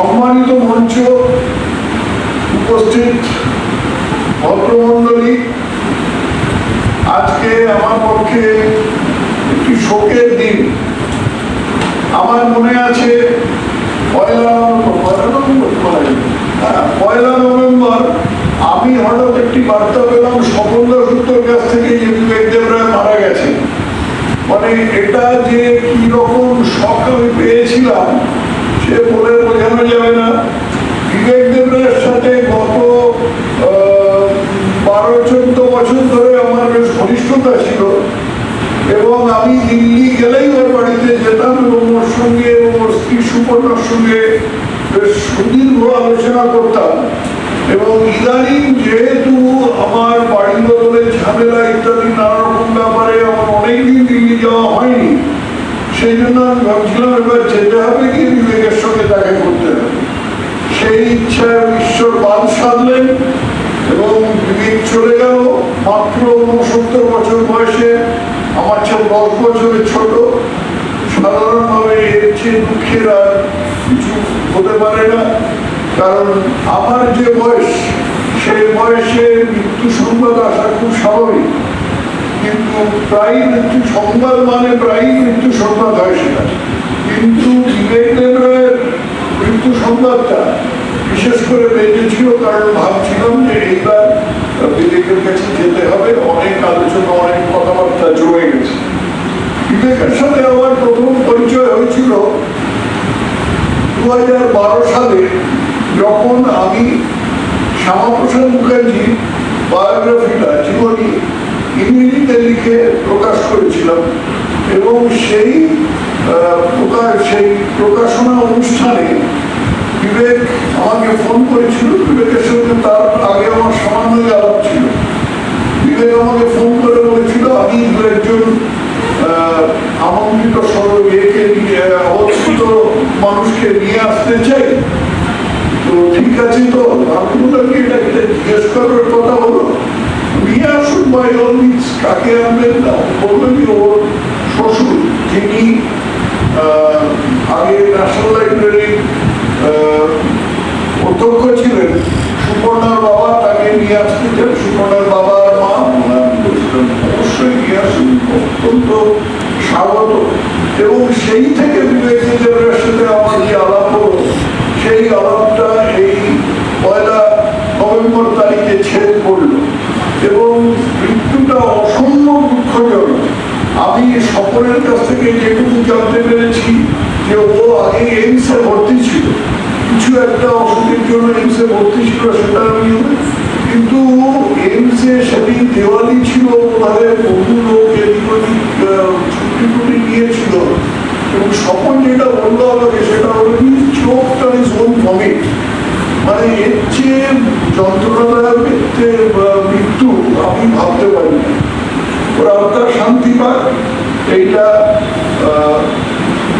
সম্মানিত মঞ্চ উপস্থিত ভদ্রমণ্ডলী, আজকে আমার পক্ষে একটি শোকের দিন। আমার মনে আছে পয়লা নভেম্বর আমি হঠাৎ একটি বার্তা পেলাম স্বপন সূত্রের কাছ থেকে যে বিবেক দেবরায় মারা গেছে। মানে এটা যে কি রকম শখ আমি পেয়েছিলাম সে বলে বোঝানো যাবে না। বিবেক দেবরায়ের সাথে গত 12-14 বছর ধরে আমার বেশ ঘনিষ্ঠতা ছিল এবং আমি দিল্লি গেলেই ওর বাড়িতে যেতাম এবং ওর সঙ্গে ওর স্ত্রী সুপর্ণার সঙ্গে বেশ সুদীর্ঘ আলোচনা করতাম। এবং ইদানিং যেহেতু আমার বাড়ি বদলের ঝামেলা ইত্যাদি নানা রকম ব্যাপারে আমার অনেকদিন দিল্লি যাওয়া হয়নি, সেই জন্য আমি ভাবছিলাম এবার যেতে হবে কি বিবেকের সঙ্গে দেখা করতে হবে। সেই ইচ্ছায় ঈশ্বর বাদ সাধলেন এবং বিবেক চলে গেল মাত্র 69 বছর বয়সে। আমার চেয়ে 10 বছরের ছোট। সাধারণভাবে এর চেয়ে দুঃখের আর কিছু হতে পারে না, কারণ আমার যে বয়স সেই বয়সে মৃত্যু সংবাদ আসা খুব স্বাভাবিক, কিন্তু প্রায় মৃত্যু সংবাদ মানে প্রায় মৃত্যু সংবাদ হয় সেটা। কিন্তু বিবেক দেবরায়ের মৃত্যু সংবাদটা বিশেষ করে বেঁচেছিল, কারণ ভাবছিলাম যে এইবার বিবেকের কাছে যেতে হবে। অনেক আলোচনা অনেক কথাবার্তা জমে গেছে। বিবেকের সাথে আমার প্রথম পরিচয় হয়েছিল 2012 সালে, যখন আমি শ্যামাপ্রসাদ মুখার্জি বায়োগ্রাফিটা জীবনী ইংরেজিতে লিখে প্রকাশ করেছিলাম এবং সেই প্রকাশনা অনুষ্ঠানে বিবেক আমাকে ফোন করেছিল। বিবেকের সঙ্গে তার আগে আমার সামান্য আলাপ ছিল। বিবেক আমাকে ফোন করে বলেছিল আমি দু একজন আমন্ত্রিত অবস্থিত মানুষকে নিয়ে আসতে চাই, তো ঠিক আছে। তো ভাবলাম এটা জিজ্ঞেস করার কথা হলো, নিয়ে আসুন বাই অল মিনস। কাকে আনবেন না, বলবেন ওর শ্বশুর যিনি আগে ন্যাশনাল লাইব্রেরির অধ্যক্ষ ছিলেন, সুপর্ণার বাবা, তাকে নিয়ে আসতে চান। সুপর্ণার বাবা আর মা অবশ্যই নিয়ে আসুন, অত্যন্ত স্বাগত। এবং সেই থেকে বিবেক দেবরায়ের সাথে আমার যে আলাপ হলো, সেই আলাপটা এই 1 নভেম্বর তারিখে ছেড়ে পড়ল এবং মৃত্যুটা অসম্ভব দুঃখজনক। আমি স্বপনের কাছ থেকে যেটুকু জানতে পেরেছি যে ও আগে এইমসে ভর্তি ছিল, কিছু একটা অসুখের জন্য এইমসে ভর্তি ছিল, সেটা আমি কিন্তু এইমসে সেদিন দেওয়ালি ছিল, তাদের বহু লোক এদিক ওদিক ছুটি টুটি নিয়েছিল এবং স্বপন যেটা বললো আমাকে সেটা হলো কি চোখটা ইজ ওন ভমিট। মানে এর চেয়ে যন্ত্রণাদায়ক মৃত্যু আমি ভাবতে পারি না। ওর আত্মার শান্তি পাক এইটা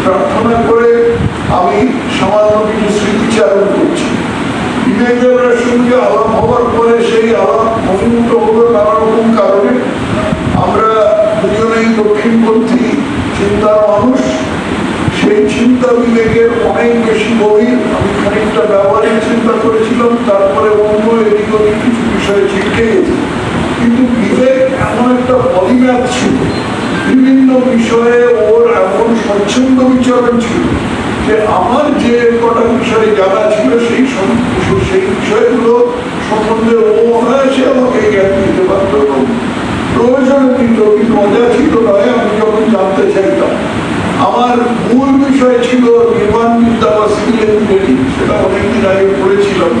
প্রার্থনা করে আমি সামান্য কিছু স্মৃতিচারণ করছি। বিবেক দেবরায়ের সঙ্গে আলাপ হওয়ার পরে সেই আলাপ মনোনীত হলো নানা রকম কারণে। আমরা দুজনেই দক্ষিণপন্থী চিন্তার মানুষ। সেই চিন্তা বিবেকের অনেক বেশি গভীর। আমি খানিকটা ব্যবহারিক চিন্তা করেছিলাম, তারপরে অন্য এদিক ওদিক কিছু বিষয়ে শিখে গেছি। কিন্তু বিবেক এমন একটা পলিম্যাথ ছিল, বিভিন্ন বিষয়ে ওর এমন স্বচ্ছন্দ বিচরণ ছিল যে আমার যে কটা বিষয়ে জানা ছিল সেই বিষয়গুলো সম্বন্ধে ও অনায়াসে আমাকে জ্ঞান দিতে পারত এবং প্রয়োজন দিত, কিন্তু মজা ছিল নয়। আমি যখন জানতে চাইতাম, আমার মূল বিষয় ছিল নির্মাণ বিদ্যা বা সিভিল ইঞ্জিনিয়ারিং, সেটা অনেকদিন আগে পড়েছিলাম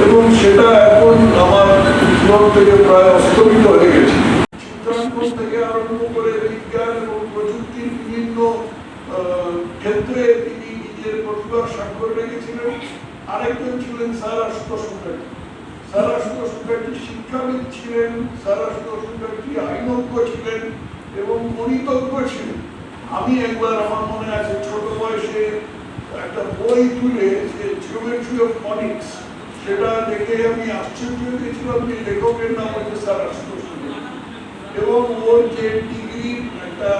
এবং সেটা এখন আমার জীবন থেকে প্রায় অস্তমিত হয়ে গেছে। চিত্রাঙ্কন থেকে আরম্ভ করে বিজ্ঞান এবং প্রযুক্তির বিভিন্ন ক্ষেত্রে তিনি নিজের প্রতিভার স্বাক্ষর রেখেছিলেন। আরেকজন ছিলেন স্যার আশুতোষ মুখার্জি। স্যার আশুতোষ মুখার্জি শিক্ষাবিদ ছিলেন, স্যার আশুতোষ মুখার্জি আইনজ্ঞ ছিলেন এবং গণিতজ্ঞ ছিলেন। আমি একবার আমার মনে আছে ছোট বয়সে একটা বই তুলে জিওমেট্রি অফ কনিক্স, সেটা দেখে আমি আশ্চর্য হয়েছিলাম যে লেখকের নাম হচ্ছে স্যার আশুতোষ মুখার্জি এবং ওর যে ডিগ্রির একটা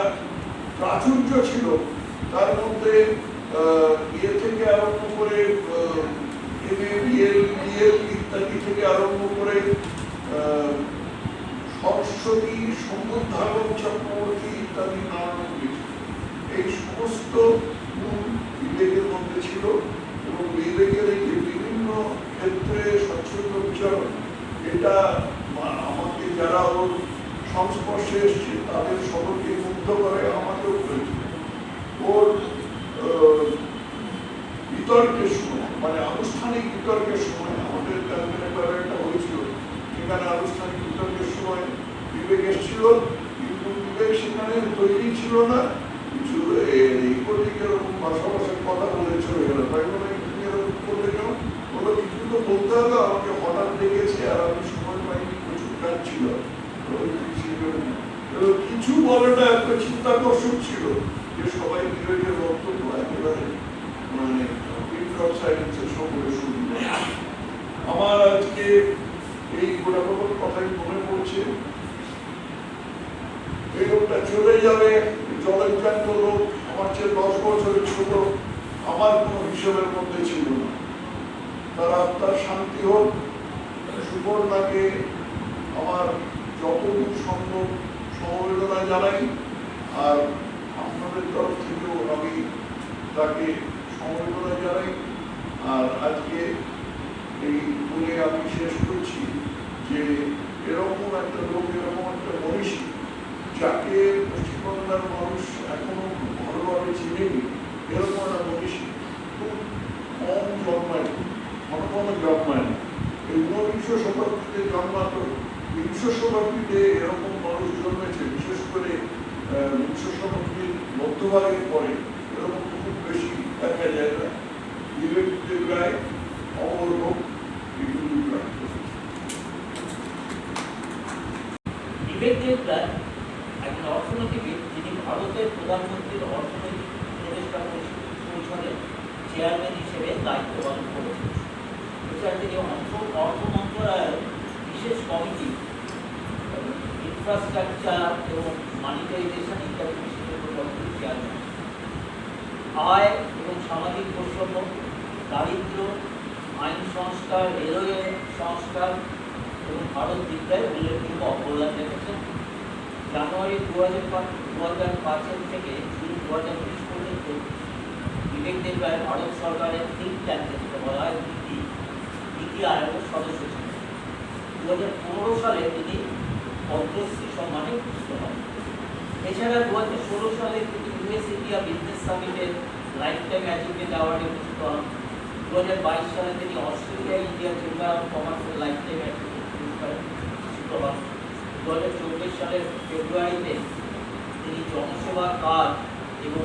প্রাচুর্য ছিল তার মধ্যে ইয়ে থেকে আরম্ভ করে উদ্ধারক চক্রবর্তী ইত্যাদি নানান কিছু। এই সমস্ত গুণ বিবেকের মধ্যে ছিল এবং বিবেকের এই যে বিভিন্ন ক্ষেত্রে স্বচ্ছন্দ বিচারণ, এটা আমাকে যারা ওর সংস্পর্শে এসছে তাদের সকলকে মুগ্ধ করে, আমাকেও করেছিল। ওর বিতর্কের সময়, মানে আনুষ্ঠানিক বিতর্কের সময়, আমাদের ক্যালকুলেটর একটা হয়েছিল, সেখানে আনুষ্ঠানিক বিতর্কের সময় বিবেক এসেছিল, কিন্তু বিবেক সেখানে তৈরি ছিল না, কিছু এরকম ভাষা ভাষার কথা বলে চলে গেল। তাই বলে তুমি এরকম করলে কেন? বলো কিছু তো বলতে হবে, আমাকে হঠাৎ লেগেছে আর আমি সময় পাইনি, প্রচুর কাজ ছিল। কিছু বলাটা একটা চিন্তাকর্ষক ছিল যে সবাই বিবেকের বক্তব্য একেবারে মানে সকলে শুনবে। আমার আজকে এই গোটাকত কথাই মনে পড়ছে। এই লোকটা চলে যাবে, জলজ্জান্ত লোক, আমার চেয়ে 10 বছরের ছোট, আমার কোনো হিসেবের মধ্যে ছিল না। তার আত্মার শান্তি হোক। সুবর্ণাকে আমার যতদূর সম্ভব সমবেদনা জানাই, আর আপনাদের তরফ থেকেও আমি তাকে সমবেদনা জানাই। আর আজকে এই বলে আমি শেষ করছি যে এরকম একটা লোক, এরকম একটা মনীষী, যাকে পশ্চিমবাংলার মানুষ এখনো ভালোভাবে চিনেনি, এরকম একটা মনীষী খুব কম জন্মায়, ঘন জন্মায় না। এই 19বিংশ শতাব্দীতে জন্মাতো, বিংশ শতাব্দীতে এরকম মানুষ জন্মেছে, বিশেষ করে বিংশ শতাব্দীর মধ্যভাগের পরে এরকম খুব বেশি দেখা যায় না। বিবেক দেব রায়, অমর হোক, বিবেক দেব রায় একজন অর্থনীতিবিদ, যিনি ভারতের প্রধানমন্ত্রীর অর্থনৈতিক উপদেষ্টা পরিষদের চেয়ারম্যান হিসেবে দায়িত্ব পালন করেছেন। এছাড়া তিনি অর্থ মন্ত্রণালয়ের বিশেষ কমিটি, ইনফ্রাস্ট্রাকচার এবং মনিটাইজেশন ইত্যাদি বিশেষজ্ঞ কমিটির চেয়ারম্যান। আয় এবং সামাজিক বৈষম্য, দারিদ্র, আইন সংস্কার, রেলওয়ে সংস্কার এবং ভারত বিদ্যায় উল্লেখযোগ্য অবদান রেখেছেন। জানুয়ারি 2005 থেকে জুন 2020 পর্যন্ত বিবেক দেব রায় ভারত সরকারের থিঙ্ক ট্যাঙ্ক, যেটা বলা হয় নীতি আয়োগের সদস্য ছিলেন। 2015 সালে তিনি পদ্মশ্রী সম্মানে ভূষিত হন। এছাড়া 2016 সালে তিনি ইউএস ইন্ডিয়া বিজনেস সামিটের লাইফ টাইম অ্যাচিভমেন্ট অ্যাওয়ার্ডে ভূষিত হন। 2022 সালে তিনি অস্ট্রেলিয়া ইন্ডিয়া চেম্বার অফ কমার্সের লাইফ টাইম অ্যাচিভমেন্ট পুরস্কারে ভূষিত হন। 2024 সালের ফেব্রুয়ারিতে তিনি জনসেবা কাজ এবং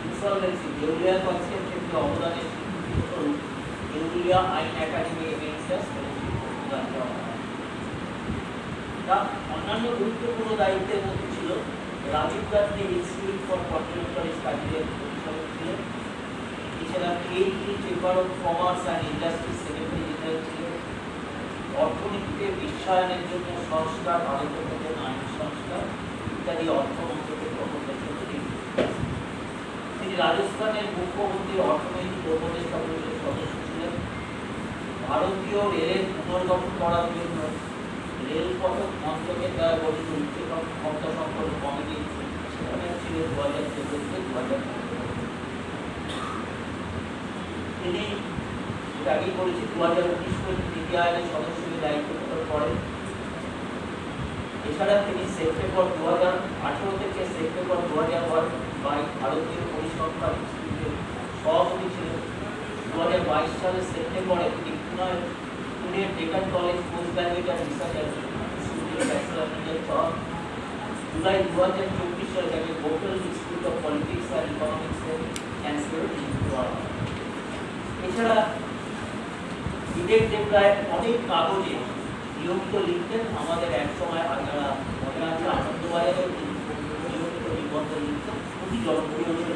ইনসলভেন্সি দেউলিয়া কনসেপ্ট ক্ষেত্রে অবদানের স্বীকৃতিস্বরূপ দেউলিয়া আইন একাডেমি এমেরিটাস ফেলোশিপ প্রদান করা হয়। তার অন্যান্য গুরুত্বপূর্ণ দায়িত্বের মধ্যে ছিল Rajiv Gandhi Institute for Contemporary স্টাডিজের পরিচালক ছিলেন। এছাড়া কেইটি Chamber of Commerce and Industries secretary general ছিলেন। অর্থনীতিতে বিশ্বায়নের জন্য সংস্কার, ভারতের মধ্যে আইন সংস্কার ইত্যাদি অর্থ মন্ত্রকের প্রকল্পের জন্য তিনি রাজস্থানের মুখ্যমন্ত্রীর অর্থনৈতিক উপদেষ্টা পরিষদের সদস্য ছিলেন। ভারতীয় রেলের পুনর্গঠন করার জন্য রেলপথ মন্ত্রকের দ্বারা গঠিত উচ্চ ক্ষমতা সম্পন্ন কমিটি সেখানে ছিল 2014 থেকে 2015। তিনি আগেই বলেছি 2019 পর্যন্ত নীতি আয়োগের সদস্য হিসেবে দায়িত্ব পালন করেন। এছাড়া তিনি সেপ্টেম্বর 2018 থেকে সেপ্টেম্বর 2022 ভারতীয় পরিসংখ্যান ইনস্টিটিউটের সভাপতি ছিলেন। 2022 সালের সেপ্টেম্বরে তিনি পুনের Deccan College Post Graduate and Research ইনস্টিটিউটের ব্যাচেলর ডিগ্রি পান। জুলাই 2024 সালে তাকে Gokhale Institute of Politics and ইকোনমিক্সের চ্যান্সেলর নিযুক্ত করা হয়। এছাড়া বিবেক দেব রায় অনেক কাগজে নিয়মিত লিখতেন। আমাদের এক সময় যারা মনে আছে আনন্দবাজারে নিয়মিত নিবন্ধ লিখতেন, খুবই জনপ্রিয় ছিল।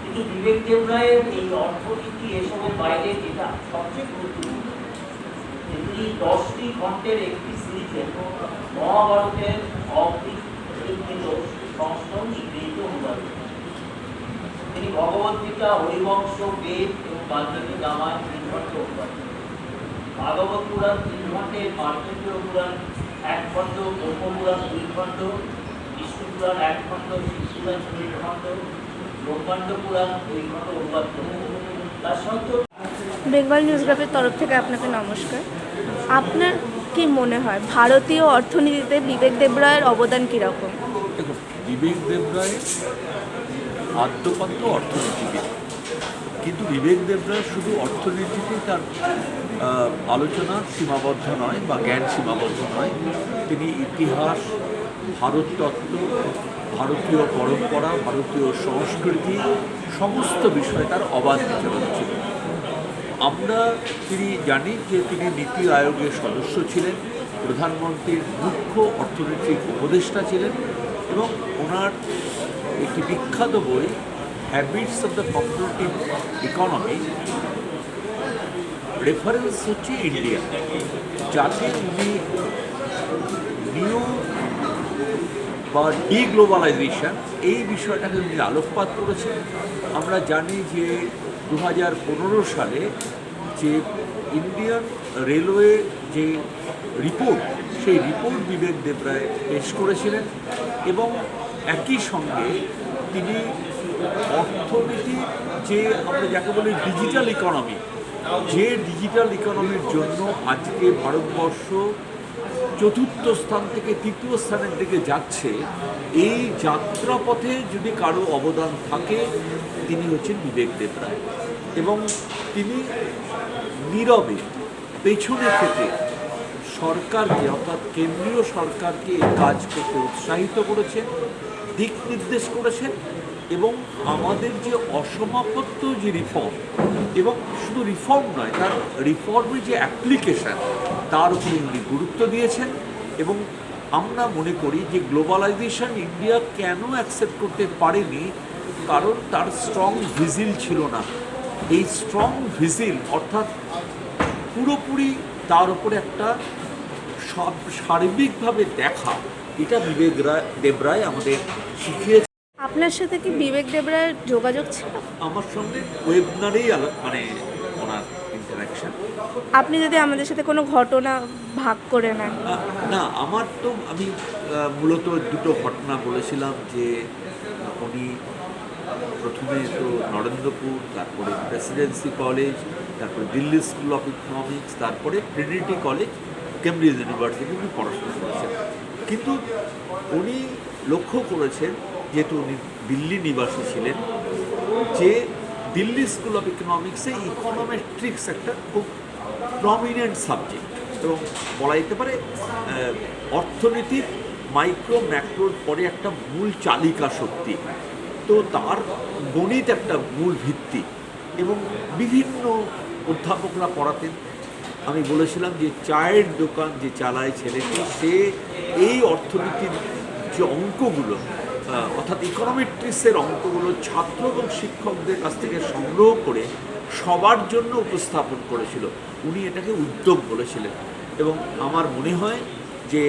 কিন্তু বিবেক দেব রায়ের এই অর্থনীতি এসবের বাইরে যেটা সবচেয়ে গুরুত্বপূর্ণ, তিনি 10টি খণ্ডের একটি সিরিজে মহাভারতের অবৃত্ত সংস্করণ ইংরেজিতে অনুবাদ করেন। তিনি ভগবদ্গীতা, হরিবংশ, বেদ এবং বাল্মীকি রামায়ণ 3 খণ্ডে অনুবাদ করেন। ভাগবত পুরাণ 3 খণ্ডে, মার্কণ্ডেয় পুরাণ এক খণ্ড, ব্রহ্মপুরাণ 2 খণ্ড, বিষ্ণু পুরাণ 1 খণ্ড, শিবপুরাণ 2 খণ্ড, ব্রহ্মাণ্ড পুরাণ 2 খণ্ড অনুবাদ করেছেন। তার সত্ত্বেও বেঙ্গল নিউজ গ্রাফের তরফ থেকে আপনাকে নমস্কার। আপনার কি মনে হয় ভারতীয় অর্থনীতিতে বিবেক দেবরায়ের অবদান কীরকম? দেখুন, বিবেক দেবরায় আদ্যপান্ত অর্থনীতিবিদ, কিন্তু বিবেক দেবরায় শুধু অর্থনীতিতেই তার আলোচনা সীমাবদ্ধ নয় বা জ্ঞান সীমাবদ্ধ নয়। তিনি ইতিহাস, ভারততত্ত্ব, ভারতীয় পরম্পরা, ভারতীয় সংস্কৃতি সমস্ত বিষয়ে তার অবাধ বিচরণ ছিল। তিনি জানি যে তিনি নীতি আয়োগের সদস্য ছিলেন, প্রধানমন্ত্রীর মুখ্য অর্থনৈতিক উপদেষ্টা ছিলেন এবং ওনার একটি বিখ্যাত বই habits of the competitive economy reference হচ্ছে ইন্ডিয়া, যাতে উনি নিউ বা ডিগ্লোবালাইজেশন এই বিষয়টাকে উনি আলোকপাত করেছেন। আমরা জানি যে 2015 সালে যে ইন্ডিয়ান রেলওয়ে যে রিপোর্ট, সেই রিপোর্ট বিবেক দেবরায় পেশ করেছিলেন এবং একই সঙ্গে তিনি অর্থনীতি যে আমরা যাকে বলি ডিজিটাল ইকোনমি, যে ডিজিটাল ইকোনমির জন্য আজকে ভারতবর্ষ 4র্থ স্থান থেকে 3য় স্থানের দিকে যাচ্ছে, এই যাত্রাপথে যদি কারো অবদান থাকে তিনি হচ্ছেন বিবেক দেবরায়। এবং তিনি নীরবে পেছনে থেকে সরকারকে, অর্থাৎ কেন্দ্রীয় সরকারকে এই কাজ করতে উৎসাহিত করেছেন, দিক নির্দেশ করেছেন এবং আমাদের যে অসমাপ্ত যে রিফর্ম, এবং শুধু রিফর্ম নয়, তার রিফর্মের যে অ্যাপ্লিকেশান তার উপরে উনি গুরুত্ব দিয়েছেন। এবং আমরা মনে করি যে গ্লোবালাইজেশন ইন্ডিয়া কেন অ্যাকসেপ্ট করতে পারেনি, কারণ তার স্ট্রং ভিজিল ছিল না। এই স্ট্রং ভিজিল অর্থাৎ পুরোপুরি তার উপরে একটা সার্বিকভাবে দেখা, এটা বিবেক দেবরায় আমাদের শিখিয়েছে। আপনার সাথে কি বিবেক দেবরায়ের যোগাযোগ ছিল? আমার সঙ্গে ওয়েবনারেই মানে ওনার ইন্টারাকশন। আপনি যদি আমাদের সাথে কোনো ঘটনা ভাগ করে নেন। না, আমি মূলত দুটো ঘটনা বলেছিলাম যে উনি প্রথমে তো নরেন্দ্রপুর, তারপরে প্রেসিডেন্সি কলেজ, তারপরে দিল্লি স্কুল অফ ইকোনমিক্স, তারপরে ট্রিনিটি কলেজ, কেমব্রিজ ইউনিভার্সিটি উনি পড়াশোনা করেছেন। কিন্তু উনি লক্ষ্য করেছেন, যেহেতু উনি দিল্লি নিবাসী ছিলেন, যে দিল্লি স্কুল অফ ইকোনমিক্সে ইকোনমেট্রিক্স একটা খুব প্রমিনেন্ট সাবজেক্ট এবং বলা যেতে পারে অর্থনীতির মাইক্রো ম্যাক্রোর পরে একটা মূল চালিকা শক্তি। তো তার গণিত একটা মূল ভিত্তি এবং বিভিন্ন অধ্যাপকরা পড়াতেন। আমি বলেছিলাম যে চায়ের দোকান যে চালায় ছেলেটি, সে এই অর্থনীতির যে অঙ্কগুলো, অর্থাৎ ইকোনমেট্রিক্সের অঙ্কগুলো ছাত্র এবং শিক্ষকদের কাছ থেকে সংগ্রহ করে সবার জন্য উপস্থাপন করেছিল। উনি এটাকে উদ্যোগ বলেছিলেন এবং আমার মনে হয় যে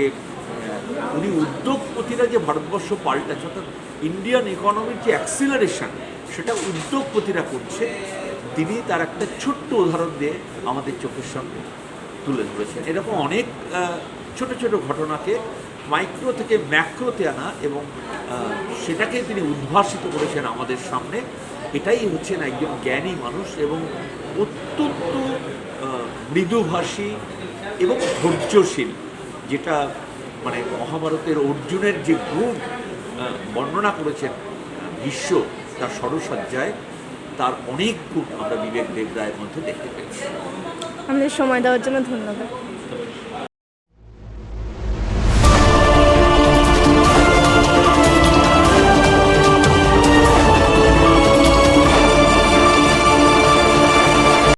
উনি উদ্যোগপতিরা যে ভারতবর্ষ পাল্টাচ্ছে, অর্থাৎ ইন্ডিয়ান ইকোনমির যে অ্যাক্সিলারেশন, সেটা উদ্যোগপতিরা করছে। তিনি তার একটা ছোট্ট উদাহরণ দিয়ে আমাদের চোখের সামনে তুলে ধরেছেন। এরকম অনেক ছোট ছোট ঘটনাকে মাইক্রো থেকে ম্যাক্রোতে আনা এবং সেটাকে তিনি উদ্ভাসিত করেছেন আমাদের সামনে। এটাই হচ্ছেন একজন জ্ঞানী মানুষ এবং অত্যন্ত মৃদুভাষী এবং ধৈর্যশীল, যেটা মানে মহাভারতের অর্জুনের যে গুণ বর্ণনা করেছেন বিশ্ব তার সরসজ্জায়, তার অনেক গুণ আমরা বিবেক দেবরায়ের মধ্যে দেখতে পেয়েছি। আমাদের সময় দেওয়ার জন্য ধন্যবাদ।